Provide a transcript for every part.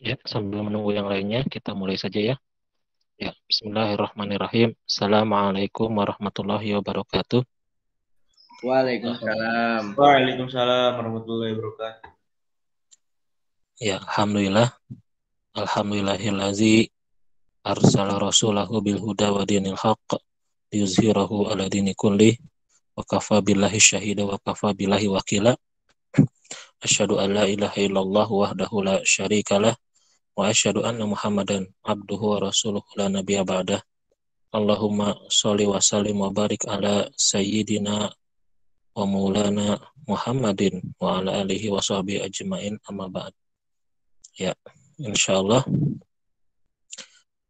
Ya, sambil menunggu yang lainnya, kita mulai saja ya. Ya, Bismillahirrahmanirrahim. Assalamualaikum warahmatullahi wabarakatuh. Waalaikumsalam. Waalaikumsalam warahmatullahi wabarakatuh. Ya, Alhamdulillah. Alhamdulillahillazi arsala rasulahu bil huda wa dinil haqq liyuzhirahu ala dini kulli wa kafa billahi syahida wa kafa billahi wakila. Asyhadu an la ilaha illallah wahdahu la syarikalah wa asyhadu anna Muhammadan abduhu wa rasuluhu la nabiyya ba'dah. Allahumma sholli wa sallim wa barik ala sayyidina wa maulana Muhammadin wa ala alihi wa sahbihi ajmain amma ba'd. Ya, insyaallah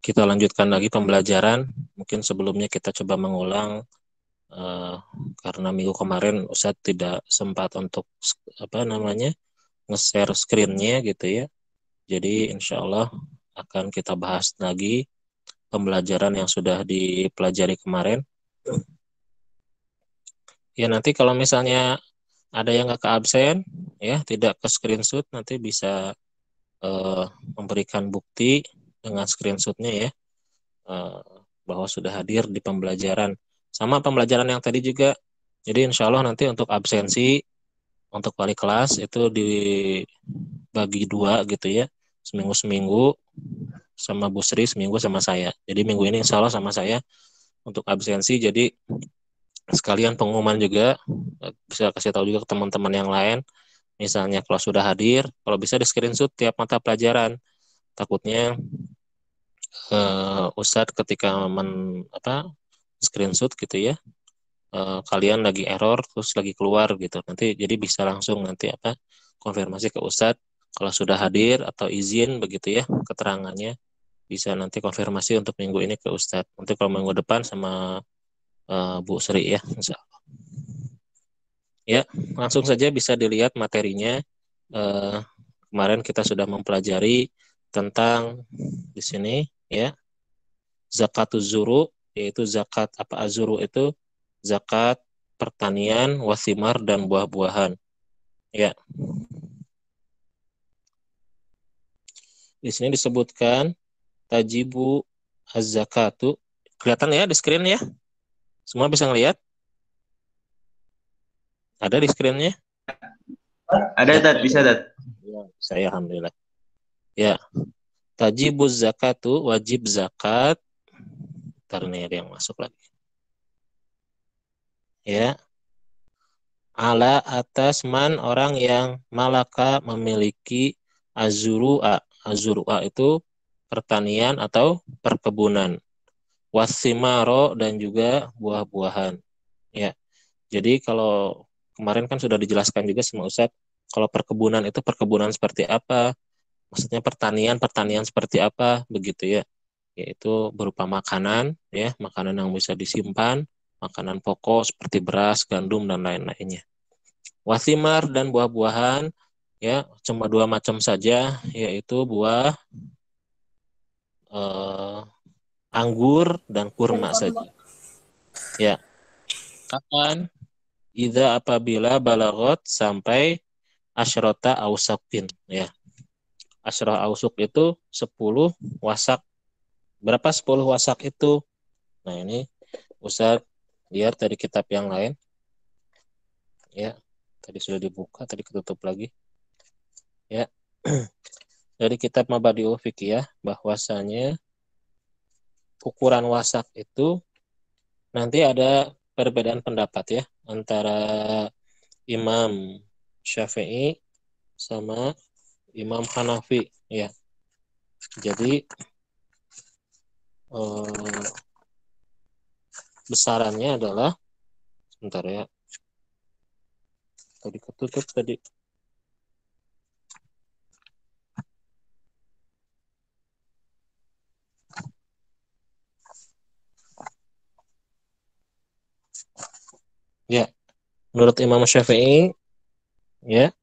kita lanjutkan lagi pembelajaran. Mungkin sebelumnya kita coba mengulang uh, karena minggu kemarin Ustadz tidak sempat untuk nge-share screen-nya gitu ya. Jadi insyaallah akan kita bahas lagi pembelajaran yang sudah dipelajari kemarin. Ya, nanti kalau misalnya ada yang nggak ke absen, ya tidak ke screenshot, nanti bisa memberikan bukti dengan screenshotnya ya, bahwa sudah hadir di pembelajaran. Sama pembelajaran yang tadi juga. Jadi insya Allah nanti untuk absensi, untuk wali kelas itu dibagi dua gitu ya, seminggu-seminggu sama Bu Sri, seminggu sama saya. Jadi minggu ini insya Allah sama saya untuk absensi. Jadi sekalian pengumuman juga, bisa kasih tahu juga ke teman-teman yang lain. Misalnya kalau sudah hadir, kalau bisa di screenshot tiap mata pelajaran. Takutnya Ustadz ketika screenshot gitu ya, kalian lagi error terus lagi keluar gitu. Nanti jadi bisa langsung nanti konfirmasi ke Ustadz kalau sudah hadir atau izin begitu ya keterangannya, bisa nanti konfirmasi untuk minggu ini ke Ustadz. Nanti kalau minggu depan sama Bu Sri ya, insya Allah. Ya, langsung saja bisa dilihat materinya. Kemarin kita sudah mempelajari tentang di sini ya, zakatuz zuru, yaitu zakat azuru itu zakat pertanian, wasimar dan buah-buahan. Ya. Di sini disebutkan tajibu az-zakatu. Kelihatan ya di screen ya? Semua bisa ngelihat? Ada di screennya? Ada dat, bisa dat. Ya, saya alhamdulillah. Ya. Tajibuz zakatu, wajib zakat. Ntar nih ada yang masuk lagi. Ya. Ala atas man orang yang malaka memiliki azurua. Azurua itu pertanian atau perkebunan. Wasimaro dan juga buah-buahan. Ya. Jadi kalau kemarin kan sudah dijelaskan juga sama Ustadz, kalau perkebunan itu perkebunan seperti apa? Maksudnya pertanian seperti apa? Begitu ya. Yaitu berupa makanan, ya, makanan yang bisa disimpan, makanan pokok seperti beras, gandum dan lain-lainnya. Wasimar dan buah-buahan, ya, cuma dua macam saja, yaitu buah anggur dan kurma saja. Ya, kapan? Idza apabila balagot sampai asyrota ausakin, ya. Asyrah ausuk itu 10 wasak. Berapa 10 wasak itu? Nah, ini Ustaz lihat dari kitab yang lain. Ya, tadi sudah dibuka, tadi ketutup lagi. Ya. Dari kitab Mabadi'ul Fiqhiyah bahwasanya ukuran wasak itu nanti ada perbedaan pendapat ya antara Imam Syafi'i sama Imam Hanafi ya. Jadi besarannya adalah, sebentar ya, tadi ketutup tadi. Ya, menurut Imam Syafi'i ya,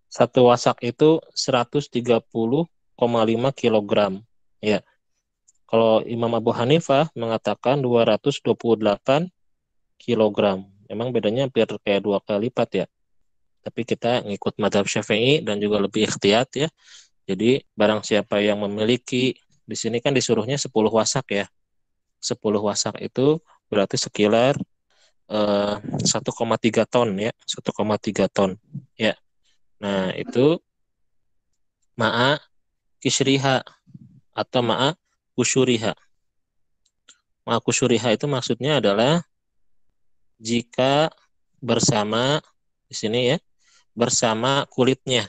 satu wasak itu 130,5 kilogram. Ya. Kalau Imam Abu Hanifah mengatakan 228 kilogram. Memang bedanya hampir kayak 2 kali lipat ya. Tapi kita ngikut mazhab Syafi'i dan juga lebih ikhtiyat ya. Jadi barang siapa yang memiliki, di sini kan disuruhnya 10 wasak ya. 10 wasak itu berarti sekitar 1,3 ton ya, 1,3 ton. Ya. Nah, itu ma'a kisriha atau ma'a kusyuriha. Ma'a kusyuriha itu maksudnya adalah jika bersama di sini ya, bersama kulitnya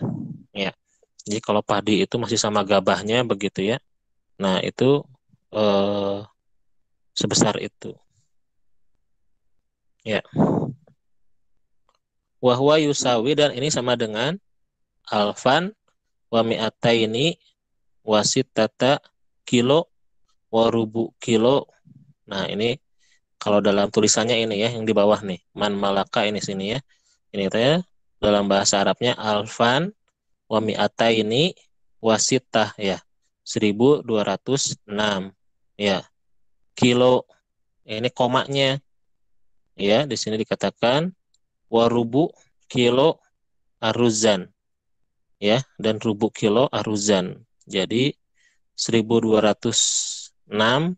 ya. Jadi kalau padi itu masih sama gabahnya begitu ya. Nah, itu eh, sebesar itu. Ya. Wahwa yusawi dan ini sama dengan alfan wa mi'ataini wasitata kilo warubu kilo. Nah, ini kalau dalam tulisannya ini ya yang di bawah nih, man malaka ini sini ya. Ini teh dalam bahasa Arabnya alfan wa mi'ataini wasitah ya. 1206 ya. Kilo ini komanya ya, di sini dikatakan warubu kilo aruzan ya, dan rubu kilo aruzan. Jadi 1206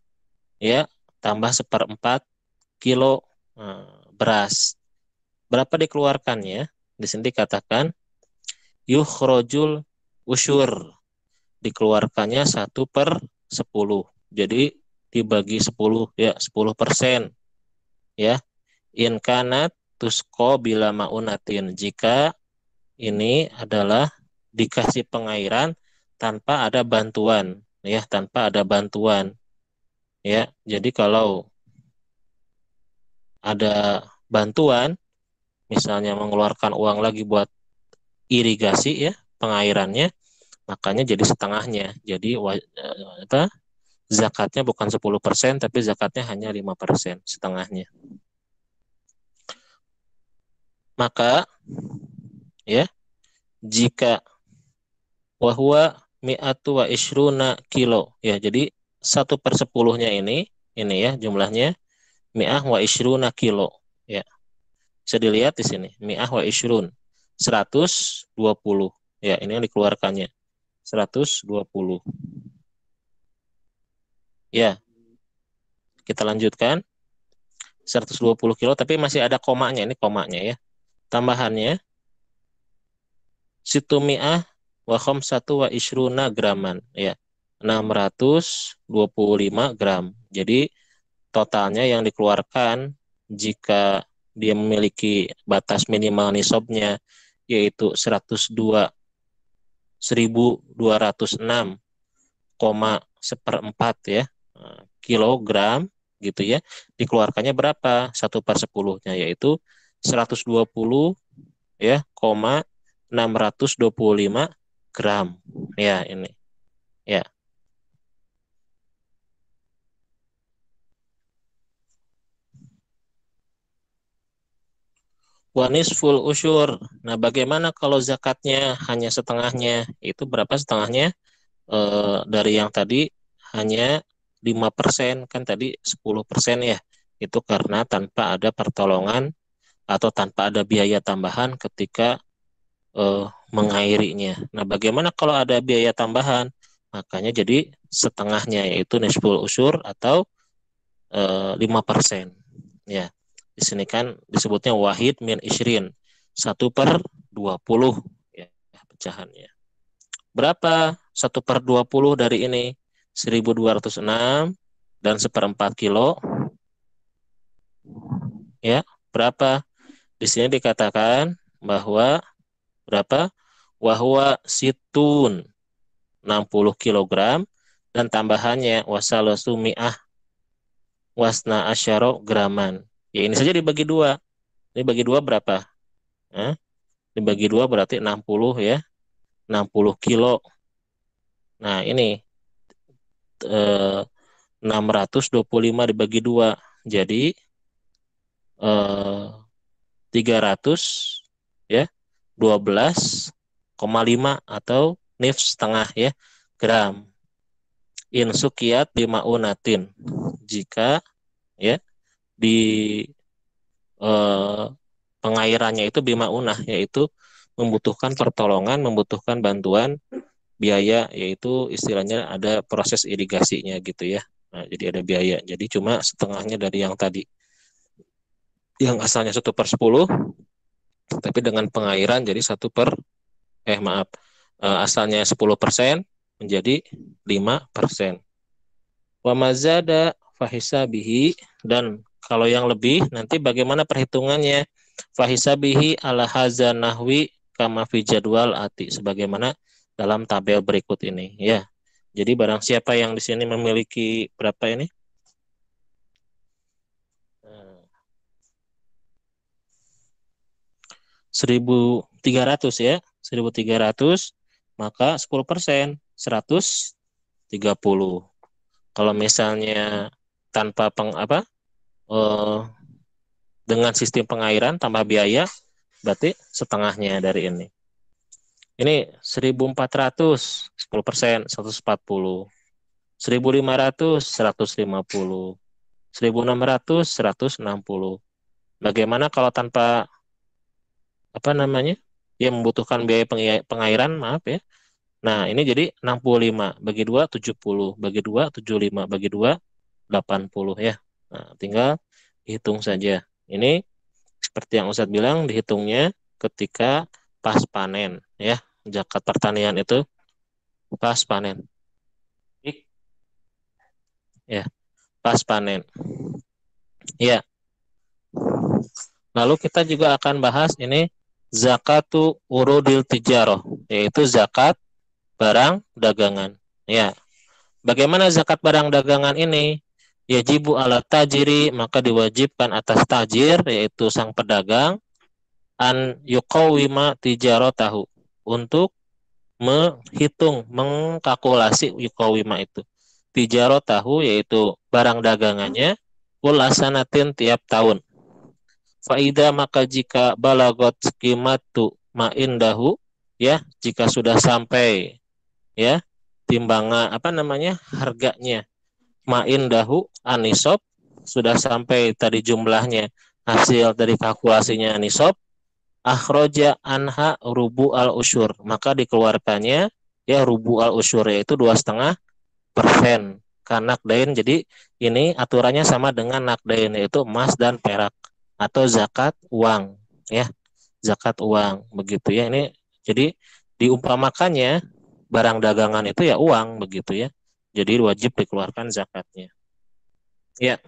ya tambah seperempat kilo beras. Berapa dikeluarkannya? Di sini dikatakan yukhrojul usyur. Dikeluarkannya 1/10. Jadi dibagi 10 ya, 10% ya. In kanat tusko bila maunatin. Jika ini adalah dikasih pengairan tanpa ada bantuan ya, tanpa ada bantuan ya. Jadi kalau ada bantuan misalnya mengeluarkan uang lagi buat irigasi ya, pengairannya, makanya jadi setengahnya. Jadi apa? Zakatnya bukan 10% tapi zakatnya hanya 5%, setengahnya. Maka ya, jika wahwa mi'atu wa ishruna kilo ya, jadi 1/10-nya ini ya jumlahnya mi'ah wa ishruna kilo ya. Bisa dilihat di sini mi'ah wa ishrun 120 ya, ini yang dikeluarkannya 120 ya. Kita lanjutkan 120 kilo tapi masih ada komanya, ini komanya ya. Tambahannya situmi'ah wa khamsatu wa ishruna graman ya, 625 gram. Jadi totalnya yang dikeluarkan jika dia memiliki batas minimal nisabnya yaitu 102.206,4 ya kilogram gitu ya, dikeluarkannya berapa? 1/10-nya yaitu 120 ya 625 gram ya, ini ya. Wanis full usyur. Nah, bagaimana kalau zakatnya hanya setengahnya? Itu berapa setengahnya? Dari yang tadi hanya 5%, kan tadi 10% ya. Itu karena tanpa ada pertolongan atau tanpa ada biaya tambahan ketika mengairinya. Nah, bagaimana kalau ada biaya tambahan? Makanya jadi setengahnya yaitu nisful usyur atau 5%. Ya. Di sini kan disebutnya wahid min isrin. 1/20 ya pecahannya. Berapa 1/20 dari ini? 1206 dan 1/4 kilo. Ya, berapa? Di sini dikatakan bahwa berapa? Wahwa situn 60 kilogram dan tambahannya wasalasu mi'ah wasna asyaro graman. Ya ini saja dibagi dua. Ini bagi dua berapa? Hah? Dibagi dua berarti 60 ya. 60 kilo. Nah ini 625 dibagi dua. Jadi 300 ya, 12,5 atau nif setengah ya gram. Insukiyat bimaunatin. Jika ya di eh, pengairannya itu bimaunah, yaitu membutuhkan pertolongan, membutuhkan bantuan biaya, yaitu istilahnya ada proses irigasinya gitu ya. Nah, jadi ada biaya. Jadi cuma setengahnya dari yang tadi. Yang asalnya 1/10, tapi dengan pengairan jadi maaf, asalnya 10% menjadi 5%. Wa mazada fahisabihi, dan kalau yang lebih nanti bagaimana perhitungannya? Fahisabihi ala haza nahwi kama fi jadwal ati, sebagaimana dalam tabel berikut ini ya. Jadi barang siapa yang di sini memiliki berapa ini? 1.300 ya. 1.300 maka 10% 130. Kalau misalnya tanpa eh, dengan sistem pengairan tanpa biaya, berarti setengahnya dari ini. Ini 1.400, 10%, 140. 1.500, 150. 1.600, 160. Bagaimana kalau tanpa ya membutuhkan biaya pengairan, maaf ya. Nah, ini jadi 65 bagi 2 70, bagi 2 75, bagi 2 80 ya. Nah, tinggal hitung saja. Ini seperti yang Ustadz bilang, dihitungnya ketika pas panen ya. Zakat pertanian itu pas panen. Ya, pas panen. Ya. Lalu kita juga akan bahas ini zakatu urudil tijaroh, yaitu zakat barang dagangan. Ya. Bagaimana zakat barang dagangan ini? Yajibu ala tajiri, maka diwajibkan atas tajir, yaitu sang pedagang, an yuqawima tijarotahu, untuk menghitung, mengkalkulasi yuqawima itu. Tijarotahu, yaitu barang dagangannya, ulasanatin tiap tahun. Faida, maka jika balagot skimatu ma'indahu, ya, jika sudah sampai ya timbangan harganya ma'indahu anisob, sudah sampai tadi jumlahnya hasil dari kalkulasinya anisob, akhroja anha rubu al usyur, maka dikeluarkannya ya rubu al usyur, yaitu 2,5% karena nakdain. Jadi ini aturannya sama dengan nakdain, yaitu emas dan perak atau zakat uang ya, zakat uang begitu ya. Ini jadi diumpamakannya barang dagangan itu ya uang begitu ya, jadi wajib dikeluarkan zakatnya ya.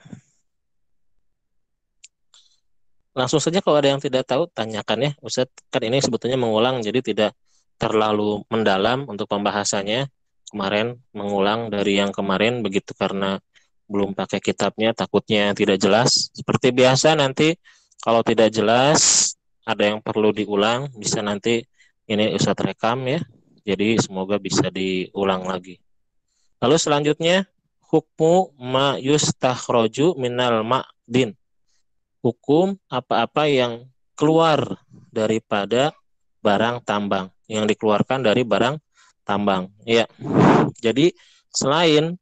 Langsung saja, kalau ada yang tidak tahu tanyakan ya Ustadz, kan ini sebetulnya mengulang jadi tidak terlalu mendalam untuk pembahasannya. Kemarin mengulang dari yang kemarin begitu karena belum pakai kitabnya, takutnya tidak jelas. Seperti biasa, nanti kalau tidak jelas ada yang perlu diulang, bisa nanti ini Ustadz rekam ya, jadi semoga bisa diulang lagi. Lalu selanjutnya, hukmu ma yustakhroju minal ma'din, hukum apa-apa yang keluar daripada barang tambang, yang dikeluarkan dari barang tambang ya. Jadi selain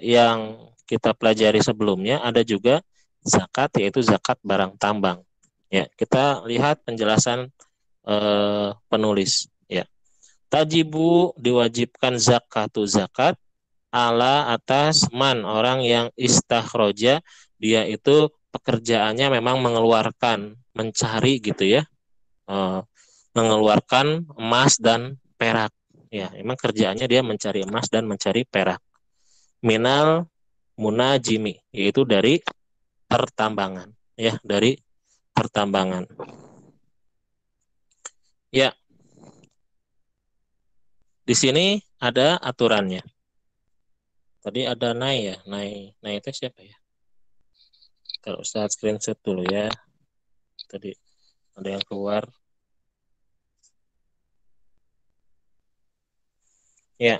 yang kita pelajari sebelumnya, ada juga zakat, yaitu zakat barang tambang ya. Kita lihat penjelasan penulis ya. Tajibu, diwajibkan zakatu zakat, ala atas man, orang yang istakhroja, dia itu pekerjaannya memang mengeluarkan, mencari gitu ya, mengeluarkan emas dan perak ya. Memang kerjaannya dia mencari emas dan mencari perak. Minal munajimi, yaitu dari pertambangan ya, dari pertambangan ya. Di sini ada aturannya. Tadi ada Nai ya, Nai itu siapa ya? Kalau Ustaz screenshot dulu ya. Tadi ada yang keluar. Ya.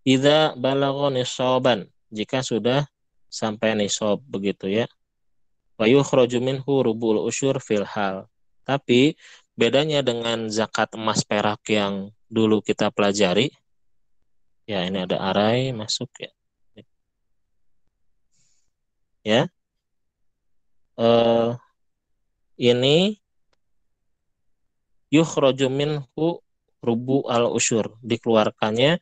Idza balagha nisaban, jika sudah sampai nisab begitu ya. Wa yukhraju minhu rubul usyur fil hal. Tapi bedanya dengan zakat emas perak yang dulu kita pelajari. Ya, ini ada arai masuk ya. Ya. Ini yukhraju minhu rubu al usyur, dikeluarkannya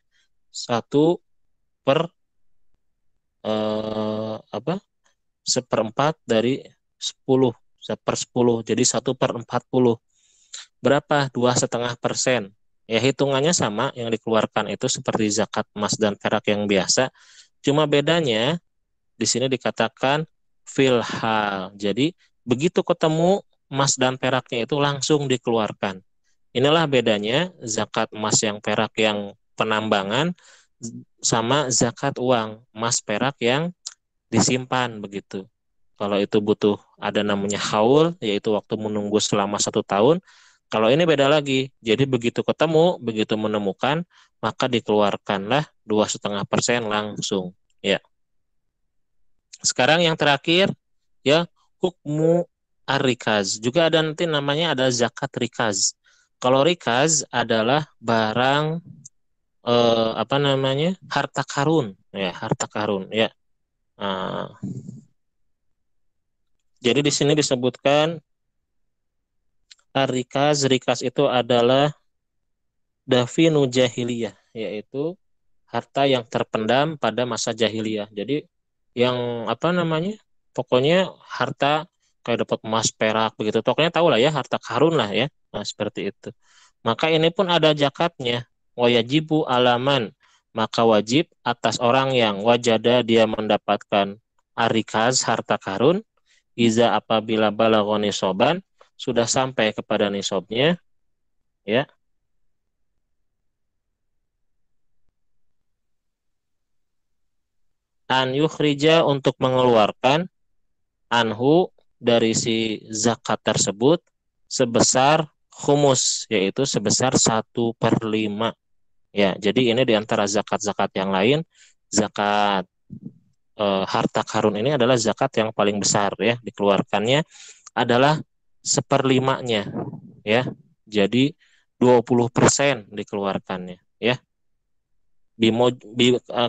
1 per apa, 1/4 dari 10, 1/10, jadi 1/40. Berapa? 2,5%. Ya hitungannya sama, yang dikeluarkan itu seperti zakat emas dan perak yang biasa, cuma bedanya di sini dikatakan filhal. Jadi begitu ketemu emas dan peraknya itu langsung dikeluarkan. Inilah bedanya zakat emas yang perak yang penambangan sama zakat uang emas perak yang disimpan begitu. Kalau itu butuh ada namanya haul, yaitu waktu menunggu selama 1 tahun. Kalau ini beda lagi. Jadi begitu ketemu, begitu menemukan, maka dikeluarkanlah 2,5% langsung. Ya. Sekarang yang terakhir, ya, hukmu ar-rikaz. Juga ada nanti namanya ada zakat rikaz. Kalau rikaz adalah barang apa namanya? Harta karun, ya, harta karun, ya. Nah, jadi di sini disebutkan ar-rikaz, rikaz itu adalah dafinu jahiliyah, yaitu harta yang terpendam pada masa jahiliyah. Jadi yang apa namanya? Pokoknya harta kayak dapat emas, perak begitu. Pokoknya tahu lah ya, harta karun lah ya. Nah, seperti itu. Maka ini pun ada zakatnya. Wajibu alaman, maka wajib atas orang yang wajada dia mendapatkan arikaz harta karun, iza apabila balagoni soban sudah sampai kepada nisabnya, ya, an yukhrija untuk mengeluarkan anhu dari si zakat tersebut sebesar humus, yaitu sebesar 1/5. Ya, jadi ini di antara zakat-zakat yang lain, zakat harta karun ini adalah zakat yang paling besar ya, dikeluarkannya adalah 1/5-nya ya. Jadi 20% dikeluarkannya ya.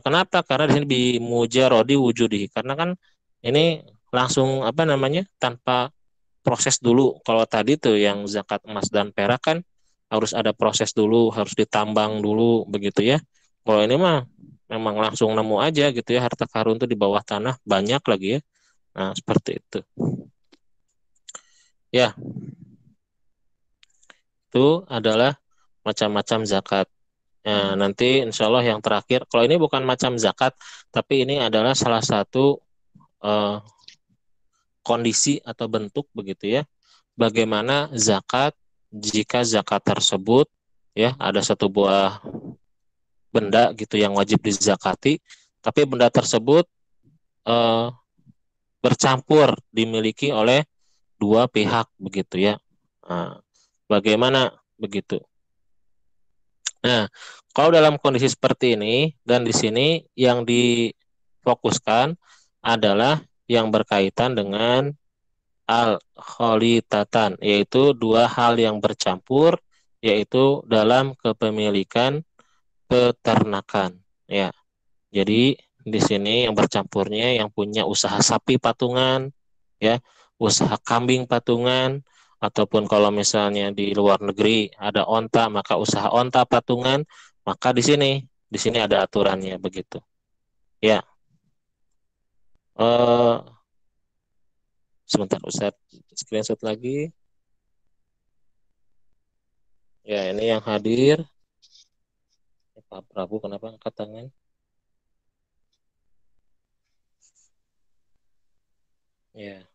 Kenapa? Karena di sini bimujarodi wujudi. Karena kan ini langsung apa namanya? Tanpa proses dulu. Kalau tadi tuh yang zakat emas dan perak kan harus ada proses dulu, harus ditambang dulu begitu ya. Kalau ini mah memang langsung nemu aja gitu ya, harta karun tuh di bawah tanah banyak lagi ya. Nah, seperti itu. Ya, itu adalah macam-macam zakat. Nah, nanti insya Allah yang terakhir, kalau ini bukan macam zakat, tapi ini adalah salah satu eh, kondisi atau bentuk begitu ya. Bagaimana zakat jika zakat tersebut ya ada satu buah benda gitu yang wajib dizakati, tapi benda tersebut eh, bercampur dimiliki oleh dua pihak begitu ya. Nah, bagaimana begitu? Nah, kalau dalam kondisi seperti ini dan di sini yang difokuskan adalah yang berkaitan dengan al-kholitatan, yaitu dua hal yang bercampur, yaitu dalam kepemilikan peternakan. Ya, jadi di sini yang bercampurnya yang punya usaha sapi patungan, ya, usaha kambing patungan, ataupun kalau misalnya di luar negeri ada onta, maka usaha onta patungan, maka di sini ada aturannya begitu. Ya, eh, sebentar Ustaz screenshot lagi. Ya, ini yang hadir. Pak Prabu kenapa angkat tangan? Ya,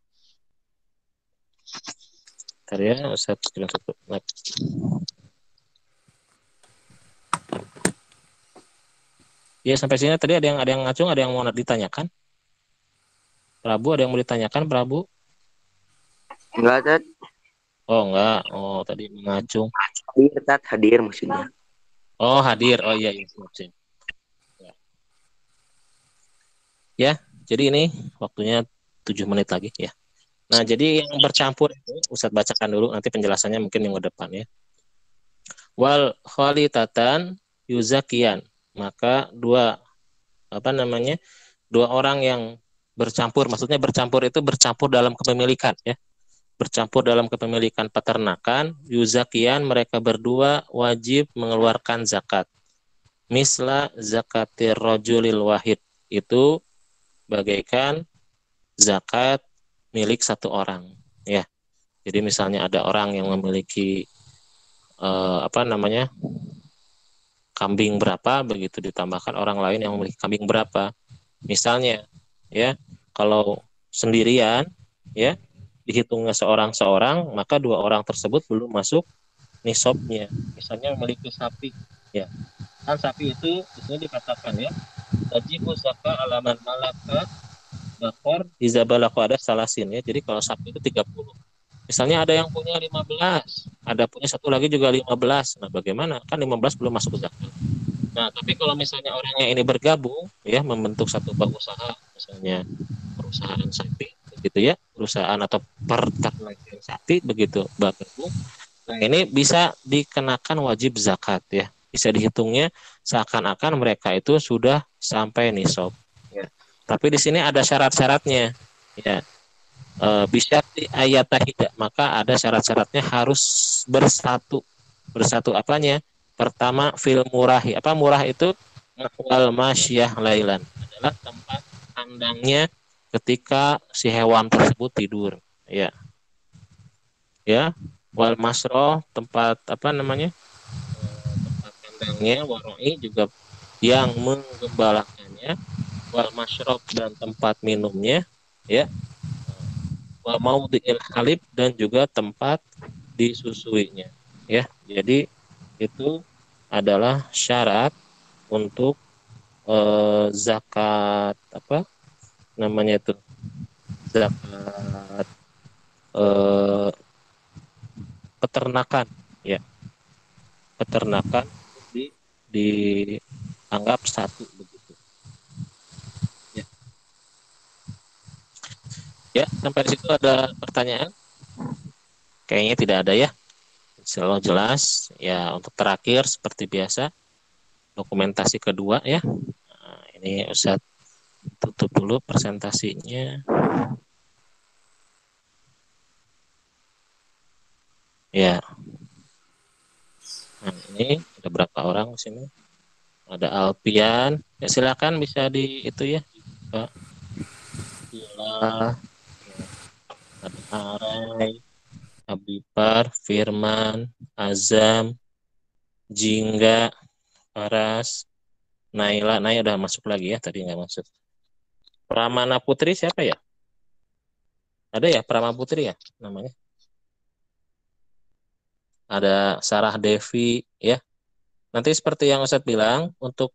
bentar ya, Ustaz screenshot lagi. Ya, sampai sini tadi ada yang ngacung, ada yang mau ditanyakan? Prabu, ada yang mau ditanyakan, Prabu? Enggak, Tat. Oh, enggak. Oh, tadi ngacung. Hadir, Tat. Hadir maksudnya. Oh, hadir. Oh, iya, iya. Siap, siap. Ya. Ya, jadi ini waktunya 7 menit lagi ya. Nah, jadi yang bercampur itu Ustadz bacakan dulu, nanti penjelasannya mungkin yang ke depan ya. Wal kholitatan yuzakian. Maka apa namanya? Dua orang yang bercampur, maksudnya bercampur itu bercampur dalam kepemilikan ya. bercampur dalam kepemilikan peternakan, yuzakian mereka berdua wajib mengeluarkan zakat. Misla zakatir rojulil wahid, itu bagaikan zakat milik satu orang, ya. Jadi misalnya ada orang yang memiliki kambing berapa, begitu ditambahkan orang lain yang memiliki kambing berapa. Misalnya, ya, kalau sendirian, ya, dihitungnya seorang-seorang, maka dua orang tersebut belum masuk nisabnya. Misalnya memiliki sapi, ya, kan sapi itu di sini dikatakan, ya, wajib zakat alaman malaka bakor izabalaku ada salasin, ya. Jadi kalau sapi itu 30. Misalnya ada yang punya 15, ada punya satu lagi juga 15. Nah, bagaimana? Kan 15 belum masuk zakat. Nah, tapi kalau misalnya orangnya ini bergabung, ya, membentuk satu usaha, misalnya perusahaan sapi, begitu, ya, perusahaan atau peternakan sapi, begitu, bergabung. Nah, ini bisa dikenakan wajib zakat, ya. Bisa dihitungnya seakan-akan mereka itu sudah sampai nisab. Ya. Tapi di sini ada syarat-syaratnya, ya. Bisa di ayat tidak, maka ada syarat-syaratnya, harus bersatu apanya? Pertama, fil murahi. Apa murah itu? Wal masyah lailan, adalah tempat kandangnya ketika si hewan tersebut tidur, ya. Ya, wal masro, tempat tempat kandangnya, waroi juga yang menggembalakannya, wal masyrob, dan tempat minumnya, ya, wa maudhi'il halib, dan juga tempat disusuinya, ya. Jadi itu adalah syarat untuk zakat apa namanya itu, zakat eh, peternakan, ya, peternakan dianggap satu, begitu, ya. Ya, sampai di situ ada pertanyaan? Kayaknya tidak ada, ya. Selalu jelas, ya. Untuk terakhir seperti biasa, dokumentasi kedua, ya. Nah, ini Ustaz tutup dulu presentasinya. Ya. Nah, ini ada berapa orang di sini? Ada Alpian. Ya, silakan bisa di itu, ya. Pak Bila, ya. Ada Arai, Abipar, Firman, Azam, Jingga, Paras, Naila. Naila udah masuk lagi, ya, tadi nggak masuk. Pramana Putri siapa, ya? Ada, ya, Pramana Putri, ya, namanya. Ada Sarah Devi, ya. Nanti seperti yang Ustadz bilang, untuk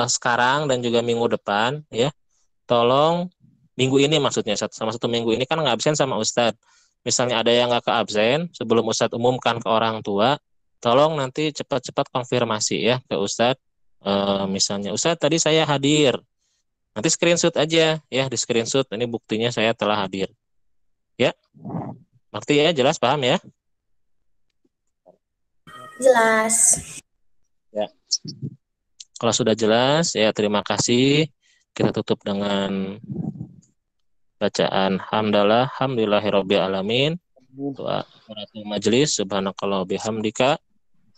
sekarang dan juga minggu depan, ya, tolong minggu ini, maksudnya sama satu minggu ini kan nggak absen sama Ustadz. Misalnya ada yang nggak ke absen, sebelum Ustadz umumkan ke orang tua, tolong nanti cepat-cepat konfirmasi, ya, ke Ustadz. Misalnya, Ustadz tadi saya hadir. Nanti screenshot aja, ya, di screenshot. Ini buktinya saya telah hadir. Ya, ngerti, ya, jelas, paham, ya? Jelas. Ya. Kalau sudah jelas, ya, terima kasih. Kita tutup dengan bacaan hamdalah, hamdulillahirabbil alamin. Doa majelis, subhanakallah bihamdika,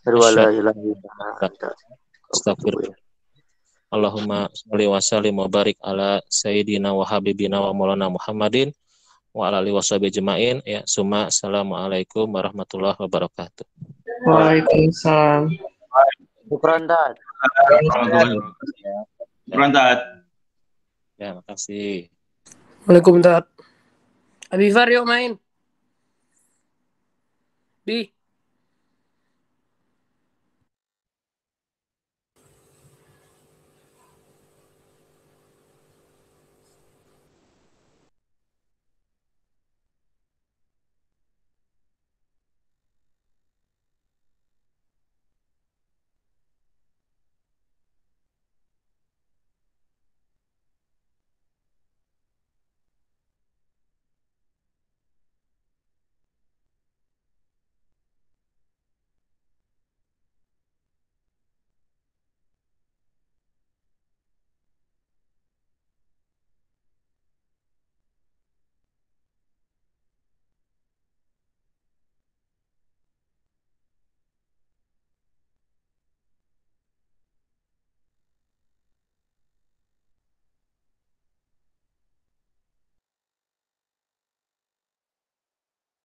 Wala asyhadu ilaha an la illa ilaha illa anta, anta, astaghfirullah. Allahumma sholli wa sallim wa barik ala sayyidina wa habibina wa maulana Muhammadin wa ala alihi washabihi ajmain. Ya, summa assalamualaikum warahmatullahi wabarakatuh. Waalaikumsalam. Syukran, Tat. Warahmatullahi wabarakatuh. Syukran, Tat. Ya, makasih. Waalaikumsalam. Abifar yuk main. Bi.